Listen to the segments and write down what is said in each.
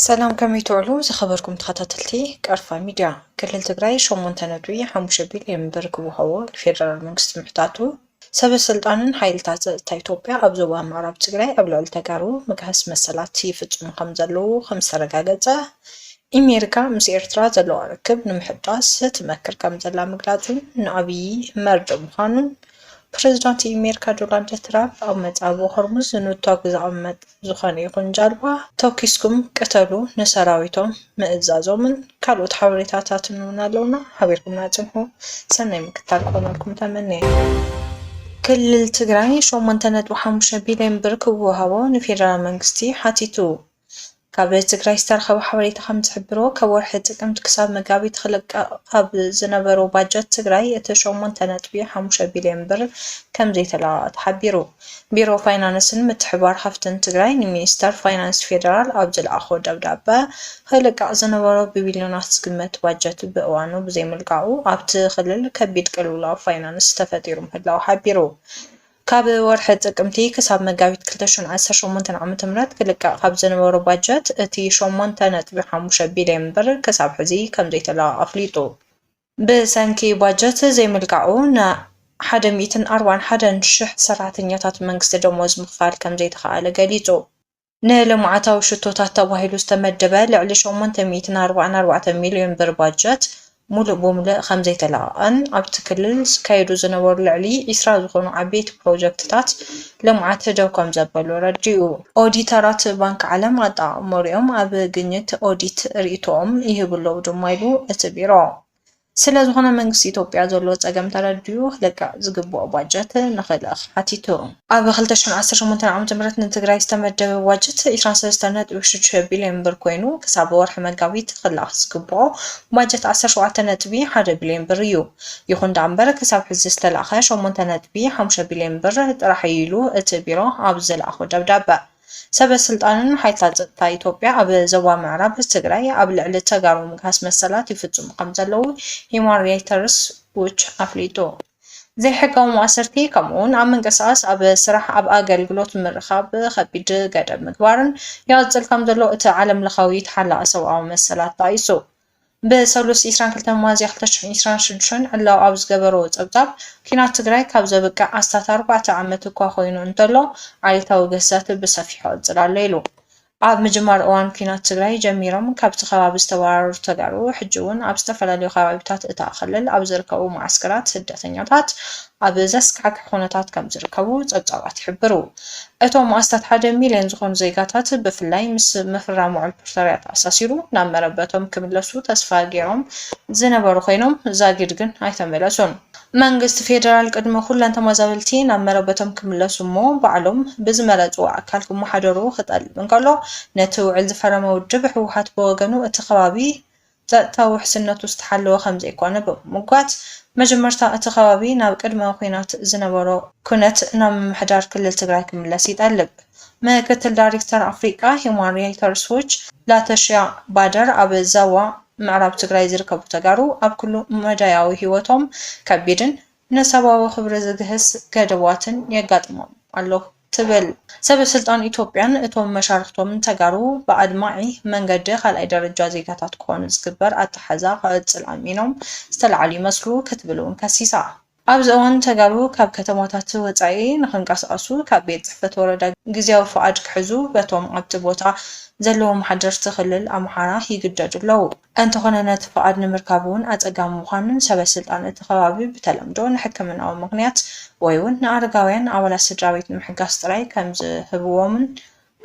سلام كمي تعلو زخبركم تخططلتي كارفا ميديا كلل تግራይ 8 ነጥቢ 5 ቢልዮን ብር ክውህቦ ፌደራል መንግስቲ ምሕታቱ ሰብ ስልጣንን ሓይልታት ጸጥታ ኢትዮጵያ ኣብ ዞባ ምዕራብ ትግራይ ኣብ ልዕሊ ተጋሩ ምግሃስ መሰላት ይፍጽሙ ከም ዘለዉ ከም ዝተረጋገጸ ኣሜሪካ ምስ ኤርትራ ዘለዋ ርክብ ንምሕዳስ ትመክር ከም ዘላ ምግላጹን ንኣብይ መርድእ ምዃኑን ፕሬዝዳንት ኣሜሪካ ዶናልድ ትራምፕ ኣብ መጻብ ሆርሙዝ ንውታግ ዝቕመጥ ዝኾነ ይኹን ጃልባ ተወኪስኩም ቅተሉ ንሰራዊቶም ምእዛዞምን ካልኦት ሓበሬታታትን እውን ኣለውና ሓቢርኩም ናጽንሑ ሰናይ ምክትታል ክኾነልኩም ተመንየ ክልል ትግራይ 8.5 ቢልዮን ብር ክወሃቦ ንፌደራል መንግስቲ ሓቲቱ ካብ ትግራይ ዝተረኸበ ሓበሬታ ከም ዝሕብሮ ካብ ወርሒ ጥቅምት ክሳብ መጋቢት ክልቀቕ ኣብ ዝነበሮ ባጀት ትግራይ እቲ 8.5 ቢልዮን ብር ከም ዘይተለዋወጠ ሓቢሩ ቢሮ ፋይናንስን ምትሕብባር ሃፍትን ትግራይ ንሚኒስተር ፋይናንስ ፌደራል ኣብ ዝለኣኾ ደብዳበ ክልቃቕ ዝነበሮ ብቢልዮናት ዝግመት ባጀት ብእዋኑ ብዘይምልቃዑ ኣብቲ ክልል ከቢድ ቅልውላው ፋይናንስ ተፈጢሩ ምህላው ሓቢሩ ካብ ወርሒ ጥቅምቲ ክሳብ መጋቢት 2018 ዓ.ም ክልቃቕ ካብ ዝነበሮ ባጀት እቲ 8.5 ቢልዮን ብር ክሳብ ሕዚ ከም ዘይተለዋወጠ ኣፍሊጡ ብሰንኪ ባጀት ዘይምልቃዑ ን141,000 ሰራሕተኛታት መንግስቲ ደሞዝ ምኽፋል ከም ዘይተኸኣለ ገሊጹ ንልምዓታዊ ሽቶታት ተባሂሉ ዝተመደበ ልዕሊ 844 ሚልዮን ብር ባጀት ሙሉእ ብምሉእ ከም ዘይተለዋወጠን ኣብቲ ክልል ዝካየዱ ዝነበሩ ልዕሊ 20 ዝኾኑ ዓበይቲ ፕሮጀክትታት ልምዓት ደው ከም ዘበሉ ረዲኡ ኦዲተራት ባንኪ ዓለም ኣጠቓቕሞኦም ኣብ ግኝት ኦዲት ርእይቶኦም ይህብለው ድማ ኢሉ እቲ ቢሮ ስለ ዝኾነ መንግስቲ ኢትዮጵያ ዘሎ ጸገም ተረዲኡ ክልቃቕ ዝግብኦ ባጀት ንኽልእኽ ሓቲቱ ኣብ 2018 ዓ.ም ንትግራይ ዝተመደበ ባጀት 23.6 ቢልዮን ብር ኮይኑ ክሳብ ወርሒ መጋቢት ክልእኽ ዝግብኦ ባጀት 17.1 ቢልዮን ብር እዩ ይኹን እምበር ክሳብ ሕዚ ዝተለኣኸ 8.5 ቢልዮን ብር ጥራሕ ኢሉ እቲ ቢሮ ኣብ ዝለኣኾ ደብዳበ ሰብ ስልጣንን ሓይልታት ጸጥታ ኢትዮጵያ ኣብ ዞባ ምዕራብ ትግራይ ኣብ ልዕሊ ተጋሩ ምግሃስ መሰላት ይፍጽሙ ከም ዘለዉ ሂውማን ራይትስ ዎች ኣፍሊጡ ዘይሕጋዊ ማእሰርቲ ከምኡውን ኣብ ምንቅስቓስ ኣብ ስራሕ ኣብ ኣገልግሎት ምርኻብ ከቢድ ገደብ ምግባርን ይቕጽል ከም ዘሎ እቲ ዓለም ለኻዊ ተሓላቒ ሰብኣዊ መሰላት ጠቒሱ በሰሉስ 22 ሚያዝያ 2026 ዕላው ኣብ ዝገበሮ ጸብጻብ ኩናት ትግራይ ካብ ዘብቅዕ ኣስታት 4 ዓመት እኳ ኮይኑ እንተሎ ዓሌታዊ ገዛት ብሰፊሑ ይቕጽል ኣሎ ኢሉ ኣብ ምጅማር እዋን ኩናት ትግራይ ጀሚሮም ካብቲ ከባቢ ዝተባረሩ ተጋሩ ሕጂ እውን ኣብ ዝተፈላለዩ ከባቢታት እታ ክልል ኣብ ዝርከቡ ማዕስከራት ስደተኛታት ኣብ ዘስካዕክዕ ኩነታት ከም ዝርከቡ ጸብጻባት ይሕብሩ እቶም ኣስታት 1 ሚልዮን ዝኾኑ ዜጋታት ብፍላይ ምስ ምፍራም ውዕል ፕሪቶርያ ተኣሳሲሩ ናብ መረበቶም ክምለሱ ተስፋ ገይሮም ዝነበሩ ኮይኖም ዛጊድ ግን ኣይተመለሱን መንግስቲ ፌደራል ቅድመ ኩለን ተመዛበልቲ ናብ መረበቶም ክምለሱ እሞ ባዕሎም ብዝመረፅዎ ኣካል ክመሓደሩ ክጠልብ እንከሎ ነቲ ውዕል ዝፈረመ ውድብ ህወሓት ብወገኑ እቲ ከባቢ ጸጥታዊ ውሕስነቱ ዝተሓለወ ከም ዘይኮነ ብምጓት መጀመርታ እቲ ከባቢ ናብ ቅድመ ኩናት ዝነበሮ ኩነት ናብ ምምሕዳር ክልል ትግራይ ክምለስ ይጠልብ ምክትል ዳይሬክተር ኣፍሪቃ ሂውማን ራይትስ ዎች ላተሽያ ባደር ኣብ ዞባ ምዕራብ ትግራይ ዝርከቡ ተጋሩ ኣብ ኩሉ መዳያዊ ህይወቶም ከቢድን ንሰብኣዊ ክብሪ ዝግህስ ገደባትን የጋጥሞም ኣሎ ትብል ሰብ ስልጣን ኢትዮጵያን እቶም መሻርክቶም ተጋሩ በኣድማዒ መንገዲ ካልኣይ ደረጃ ዜጋታት ክኾኑ ዝግበር ኣተሓዛ ክቕጽል ኣሚኖም ዝተለዓሉ ይመስሉ ክትብል እውን ከሲሳ ኣብዚ እዋን ተጋሩ ካብ ከተማታት ወጻኢ ንኽንቀሳቐሱ ካብ ቤት ጽሕፈት ወረዳ ግዝያዊ ፍቃድ ክሕዙ በቶም ኣብቲ ቦታ ዘለዎም ሓደርቲ ክልል ኣምሓራ ይግደዱ ኣለዉ እንተኾነ ነቲ ፍቃድ ንምርካብ እውን ኣጸጋሚ ምዃኑን ሰብ ስልጣን እቲ ከባቢ ብተለምዶ ንሕክምናዊ ምኽንያት ወይ እውን ንኣረጋውያን ኣባላት ስድራቤት ንምሕጋዝ ጥራይ ከም ዝህብዎምን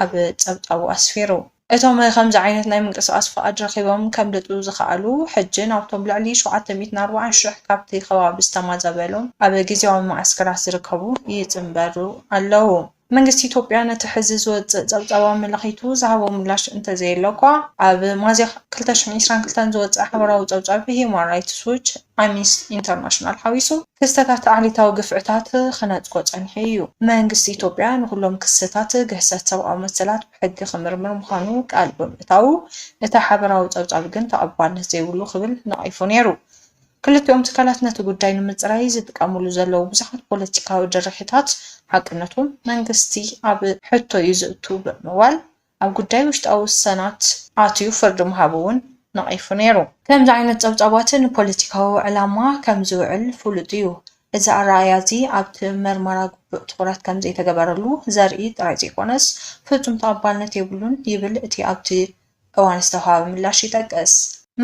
ኣብ ጸብጻቡ ኣስፊሩ እቶም ከምዚ ዓይነት ናይ ምንቅስቓስ ፍቃድ ረኺቦም ከም ልጡ ዝኽኣሉ ሕጂ ናብቶም ልዕሊ 740,000 ካብቲ ከባቢ ዝተማዛበሎም ኣብ ግዝያዊ ማዕስከራት ዝርከቡ ይጽምበሩ ኣለዉ መንግስቲ ኢትዮጵያ ነቲ ሕዚ ዝወፅእ ጸብጻባዊ መለኺቱ ዝሃቦ ምላሽ እንተዘየለ እኳ ኣብ ሚያዝያ 2022 ዝወፅእ ሓበራዊ ጸብጻብ ሂውማን ራይትስ ዎች ኣምነስቲ ኢንተርናሽናል ሓዊሱ ክስተታት ዓሌታዊ ግፍዕታት ክነጽጎ ጸኒሑ እዩ መንግስቲ ኢትዮጵያ ንኩሎም ክስተታት ግህሰት ሰብኣዊ መሰላት ብሕጊ ክምርምር ምዃኑ ቃል ብምእታው እቲ ሓበራዊ ጸብጻብ ግን ተቐባልነት ዘይብሉ ክብል ነቒፉ ነይሩ ክልቲኦም ትካላት ነቲ ጉዳይ ንምጽራይ ዝጥቀሙሉ ዘለዉ ብዙሓት ፖለቲካዊ ድርሒታት ሓቅነቱን መንግስቲ ኣብ ሕቶ ይዝእቱ ብምባል ኣብ ጉዳይ ውሽጣዊ ውሳናት ኣትዩ ፍርዲ ምሃብ እውን ነቒፉ ነይሩ። ከምዚ ዓይነት ጸብጻባትን ፖለቲካዊ ዕላማ ከም ዝውዕል ፍሉጥ እዩ። እዚ ኣረኣእያ እዚ ኣብቲ መርመራ ግቡእ ትኹረት ከም ዘይተገበረሉ ዘርኢ ጥራይ ዘይኮነስ ፍጹም ተቐባልነት የብሉን ይብል እቲ ኣብቲ እዋን ዝተዋህበ ምላሽ ይጠቅስ።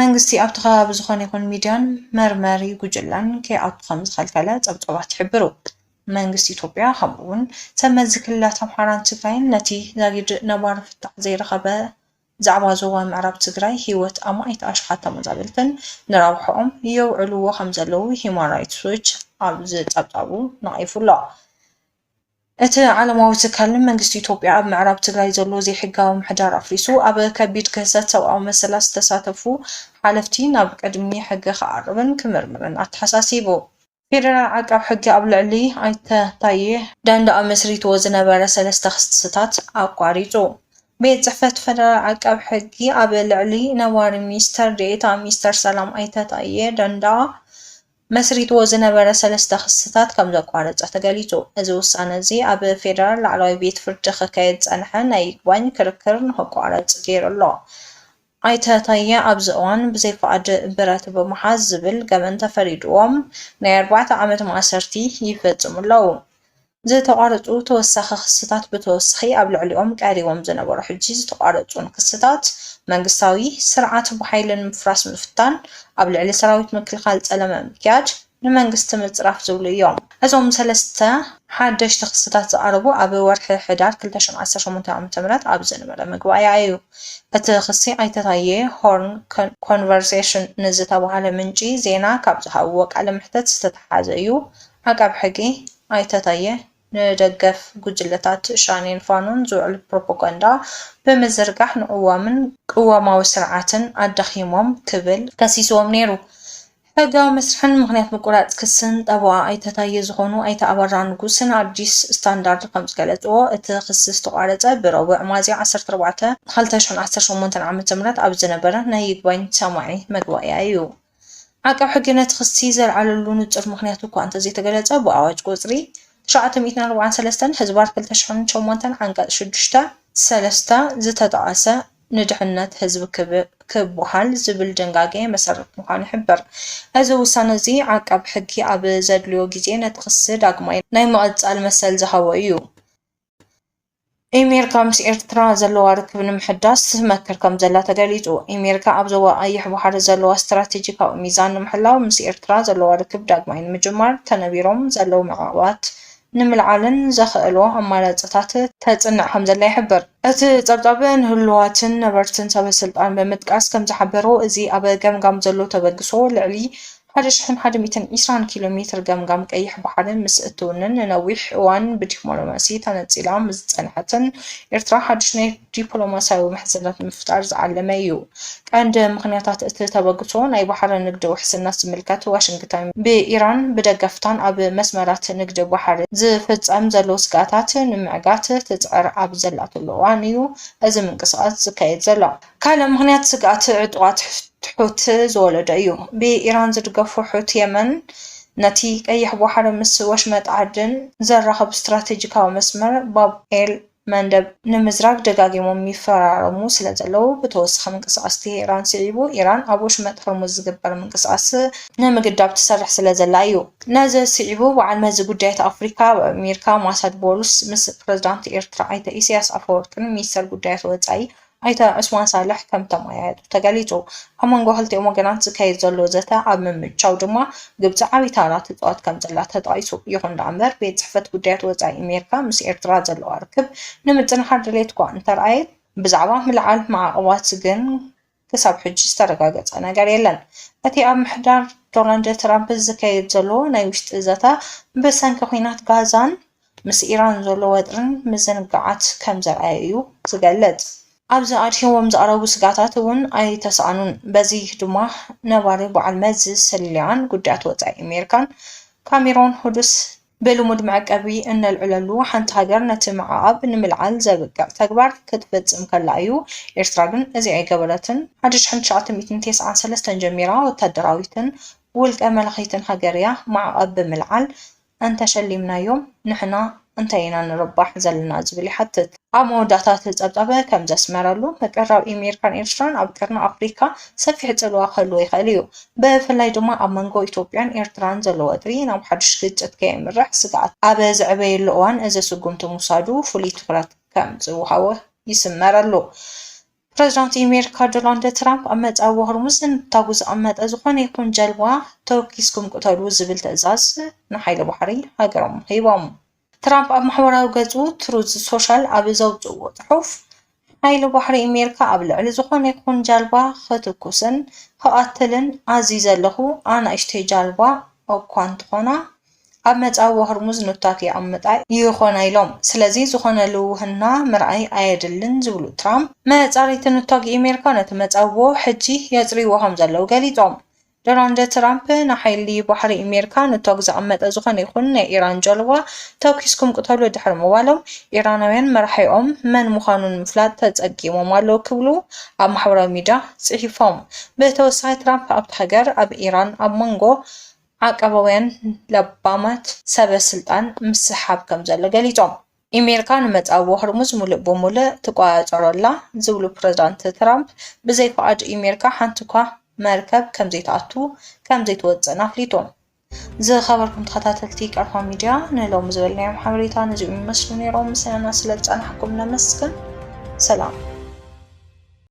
መንግስቲ ኣብቲ ከባቢ ዝኾነ ይኹን ሚድያን መርመሪ ጉጅለን ከይኣቱ ከም ዝኸልከለ ጸብጻባት ይሕብሩ። መንግስቲ ኢትዮጵያ ከምኡውን ተመዚ ክልላት ኣምሓራን ትግራይን ነቲ ዘግይድእ ነባሪ ፍታሕ ዘይረኸበ ዛዕባ ዞባ ምዕራብ ትግራይ ህይወት ኣማኢት ኣሽሓት ተመዛበልትን ንረብሕኦም የውዕልዎ ከም ዘለዉ ሂውማን ራይትስ ዎች ኣብ ጸብጻቡ ነቒፉ ኣሎ። እቲ ዓለማዊ ትካልን መንግስቲ ኢትዮጵያ ኣብ ምዕራብ ትግራይ ዘሎ ዘይሕጋዊ ምሕዳር ኣፍሪሱ ኣብ ከቢድ ክህሰት ሰብኣዊ መሰላት ዝተሳተፉ ሓለፍቲ ናብ ቅድሚ ሕጊ ክቐርብን ክምርምርን ኣተሓሳሲቡ። ፌደራል ዓቃብ ሕጊ ኣብ ልዕሊ ኣይተ ታየ ደንደኣ መስሪትዎ ዝነበረ 3 ክስታት ኣቋሪጹ። ቤት ጽሕፈት ፌደራል ዓቃብ ሕጊ ኣብ ልዕሊ ነባሪ ሚኒስተር ዴኤታ ሚኒስተር ሰላም ኣይተ ታየ ደንደኣ መስሪትዎ ዝነበረ 3 ክስታት ከም ዘቋረጸ ተገሊጹ። እዚ ውሳነ እዚ ኣብ ፌደራል ላዕለዋይ ቤት ፍርዲ ክካየድ ጸንሐ ናይ ይግባኝ ክርክር ንኽቋረጽ ገይሩ ኣሎ። ኣይተ ታየ ኣብዚ እዋን ብዘይፈቓድ ብረት ብምሓዝ ዝብል ገበን ተፈሪድዎም ናይ 4 ዓመት ማእሰርቲ ይፈጽሙ ኣለዉ። ዝተቋረጹ ተወሳኺ ክስታት ብተወሳኺ ኣብ ልዕሊኦም ቀሪቦም ዝነበሩ ሕጂ ዝተቋረጹን ክስታት መንግስታዊ ስርዓት ብሓይሊ ምፍራስ ምፍታን ኣብ ልዕሊ ሰራዊት ምክልኻል ጸለመ ምክያድ ንመንግስቲ ምጽራፍ ዝብሉ እዮም። እዞም 3 ሓደሽቲ ክስታት ዝቐረቡ ኣብ ወርሒ ሕዳር 2018 ዓ.ም ኣብ ዝነበረ መግባእያ እዩ። እቲ ክሲ ኣይተ ታየ ሆርን ኮንቨርሴሽን ንዝተባሃለ ምንጪ ዜና ካብ ዝሃብዎ ቃለ መሕትት ዝተተሓሓዘ እዩ። ዓቃብ ሕጊ ኣይተ ታየ ንደገፍ ጉጅለታት ሻኔን ፋኖን ዝውዕል ፕሮፓጋንዳ ብምዝርጋሕ ንቅዋምን ቅዋማዊ ስርዓትን ኣዳኺሞም ክብል ከሲስዎም ነይሩ። ሕጋዊ መስርሕን ምክንያት ምቁራጽ ክስን ጠበቓ ኣይተ ታየ ዝኾኑ ኣይተ ኣበራ ንጉስን ኣዲስ ስታንዳርድ ከም ዝገለጽዎ እቲ ክሲ ዝተቋረጸ ብረቡዕ ሚያዝያ 14 2018 ዓ.ም ኣብ ዝነበረ ናይ ይግባኝ ሰማዒ መግባእያ እዩ። ዓቃብ ሕጊ ነቲ ክሲ ዘልዓለሉ ንጹር ምክንያት እኳ እንተዘይተገለጸ ብኣዋጅ ቁጽሪ 943 ህዝባር 2008 ዓንቀጽ 6 ዝተጠቐሰ ንድሕንነት ህዝቢ ክበሃል ዝብል ድንጋጌ መሰረት ምዃኑ ይሕብር። እዚ ውሳነ እዚ ዓቃብ ሕጊ ኣብ ዘድልዮ ግዜ ነቲ ክሲ ዳግማይ ናይ ምቕጻል መሰል ዝሃቦ እዩ። ኣሜሪካ ምስ ኤርትራ ዘለዋ ርክብ ንምሕዳስ ትመክር ከም ዘላ ተገሊጹ። ኣሜሪካ ኣብ ዞባ ቀይሕ ባሕሪ ዘለዋ ስትራቴጂካዊ ሚዛን ንምሕላው ምስ ኤርትራ ዘለዋ ርክብ ዳግማይ ንምጅማር ተነቢሮም ዘለዉ መዕቀባት ንምልዓልን ዘኽእሎ ኣማራጺታት ተጽንዕ ከም ዘላ ይሕብር። እቲ ጸብጻብ ንህልዋትን ነበርትን ሰበስልጣን ብምጥቃስ ከም ዝሓበሮ እዚ ኣብ ገምጋም ዘሎ ተበግሶ ልዕሊ 1120 ኪሎ ሜትር ገምጋም ቀይሕ ባሕሪ ምስ እትውንን ንነዊሕ እዋን ብዲፕሎማሲ ተነጺላ ምስ ዝጸንሐትን ኤርትራ ሓድሽ ናይ ዲፕሎማስያዊ ምሕዝነት ምፍጣር ዝዓለመ እዩ። ቀንዲ ምኽንያታት እቲ ተበግሶ ናይ ባሕሪ ንግዲ ውሕስነት ዝምልከት ዋሽንግተን ብኢራን ብደገፍታን ኣብ መስመራት ንግዲ ባሕሪ ዝፍጸም ዘሎ ስጋታት ንምዕጋት ትጽዕር ኣብ ዘላትሉ እዋን እዩ እዚ ምንቅስቓስ ዝካየድ ዘሎ። ካልእ ምኽንያት ስጋት ዕጡቓት ትሑት ዝወለደ እዩ። ብኢራን ዝድገፉ ሑት የመን ነቲ ቀይሕ ባሕሪ ምስ ወሽመጥ ዓድን ዘራኽብ ስትራቴጂካዊ መስመር ባብ ኤል መንደብ ንምዝራግ ደጋጊሞም ይፈራረሙ ስለ ዘለዉ ብተወሳኺ ምንቅስቓስ ኢራን ስዒቡ ኢራን ኣብ ወሽመጥ ሆርሙዝ ዝግበር ምንቅስቓስ ንምግዳብ ትሰርሕ ስለ ዘላ እዩ። ነዚ ስዒቡ በዓል መዚ ጉዳያት ኣፍሪካ ኣሜሪካ ማሳድ ቦሉስ ምስ ፕረዚዳንት ኤርትራ ኣይተ ኢሳያስ ኣፈወርቅን ሚኒስተር ጉዳያት ወጻኢ ኣይተ ዑስማን ሳልሕ ከም ተመያየጡ ተገሊጹ። ኣብ መንጎ ክልቲኦም ወገናት ዝካየድ ዘሎ ዘተ ኣብ ምምቻው ድማ ግብፂ ዓብዪ ተራ ትፃወት ከም ዘላ ተጠቒሱ። ይኹን እምበር ቤት ጽሕፈት ጉዳያት ወጻኢ ኣሜሪካ ምስ ኤርትራ ዘለዋ ርክብ ንምጥንኻር ድሌት እኳ እንተረኣየት ብዛዕባ ምልዓል ማዕቐባት ግን ክሳብ ሕጂ ዝተረጋገፀ ነገር የለን። እቲ ኣብ ምሕዳር ዶናልድ ትራምፕ ዝካየድ ዘሎ ናይ ውሽጢ ዘተ ብሰንኪ ኩናት ጋዛን ምስ ኢራን ዘሎ ወጥርን ምዝንጋዓት ከም ዘርአየ እዩ ዝገልጽ። ኣብዚ ኣድሂቦም ዝቐረቡ ስጋታት እውን ኣይተሰኣኑን። በዚ ድማ ነባሪ በዓል መዚ ሰሊላን ጉዳያት ወጻኢ ኣሜሪካን ካሜሮን ሁዱስ ብልሙድ መዕቀቢ እንልዕለሉ ሓንቲ ሃገር ነቲ መዓቐብ ንምልዓል ዘብቅዕ ተግባር ክትፈጽም ከላ እዩ። ኤርትራ ግን እዚ ኣይገበረትን። 1993 ጀሚራ ወታደራዊትን ውልቀ መለኺትን ሃገር እያ። ማዕቐብ ብምልዓል እንተሸሊምናዮም ንሕና እንተይና ንርባሕ ዘለና ዝብል ይሓትት። ኣብ መወዳእታት ጸብጻበ ከም ዘስመረሉ ምቅርራብ ኣሜሪካን ኤርትራን ኣብ ቀርኒ ኣፍሪካ ሰፊሕ ጽልዋ ክህልዎ ይኽእል እዩ። ብፍላይ ድማ ኣብ መንጎ ኢትዮጵያን ኤርትራን ዘሎ ወጥሪ ናብ ሓድሽ ግጭት ከየምርሕ ስጋኣት ኣብ ዝዕበየሉ እዋን እዚ ስጉምቲ ምውሳዱ ፍሉይ ትኹረት ከም ዝወሃቦ ይስመረሉ። ፕረዚዳንት ኣሜሪካ ዶናልድ ትራምፕ ኣብ መጻወ ሆርሙዝ ንታጉ ዝቐመጠ ዝኾነ ይኹን ጀልባ ተወኪስኩም ቅተሉ ዝብል ትዕዛዝ ንሓይሊ ባሕሪ ሃገሮም ሂቦም። ትራምፕ ኣብ ማሕበራዊ ገጹ ትሩዝ ሶሻል ኣብ ዘውፅእዎ ጽሑፍ ሓይሊ ባሕሪ ኣሜሪካ ኣብ ልዕሊ ዝኾነ ይኹን ጀልባ ክትኩስን ክቐትልን ኣዝዩ ዘለኹ ኣናእሽተይ ጀልባ እኳ እንተኾና ኣብ መጻወ ሆርሙዝ ንታክ ይቕምጣ ይኾና ኢሎም። ስለዚ ዝኾነ ልውህና ምርኣይ ኣየድልን ዝብሉ ትራምፕ መጻረይቲ ንታክ ኣሜሪካ ነቲ መጻወ ሕጂ የጽርይዎ ከም ዘለዉ ገሊጾም። ዶናልድ ትራምፕ ንሓይሊ ባሕሪ ኣሜሪካ ንታክ ዘቐመጠ ዝኾነ ይኹን ናይ ኢራን ጀልባ ተወኪስኩም ቅተሉ ድሕሪ ምባሎም ኢራናውያን መራሒኦም መን ምዃኑ ንምፍላጥ ተጸጊሞም ኣለዉ ክብሉ ኣብ ማሕበራዊ ሚድያ ጽሒፎም። ብተወሳኺ ትራምፕ ኣብቲ ሃገር ኣብ ኢራን ኣብ መንጎ ዓቀባውያን ለባማት ሰበስልጣን ምስሓብ ከም ዘሎ ገሊጾም። ኣሜሪካ ንመጻወ ሆርሙዝ ሙሉእ ብሙሉእ ትቆጻጸረላ ዝብሉ ፕረዚዳንት ትራምፕ ብዘይ ፍቃድ ኣሜሪካ ሓንቲ እኳ መርከብ ከም ዘይተኣቱ ከም ዘይትወፅእን ኣፍሊጦም። ዝኸበርኩም ተኸታተልቲ ቀርፋ ሚድያ ንሎሚ ዝበልናዮም ሓበሬታ ነዚኦም ይመስሉ ነይሮም። ምስና ስለ ዝጸናሕኩም ነመስግን። ሰላም።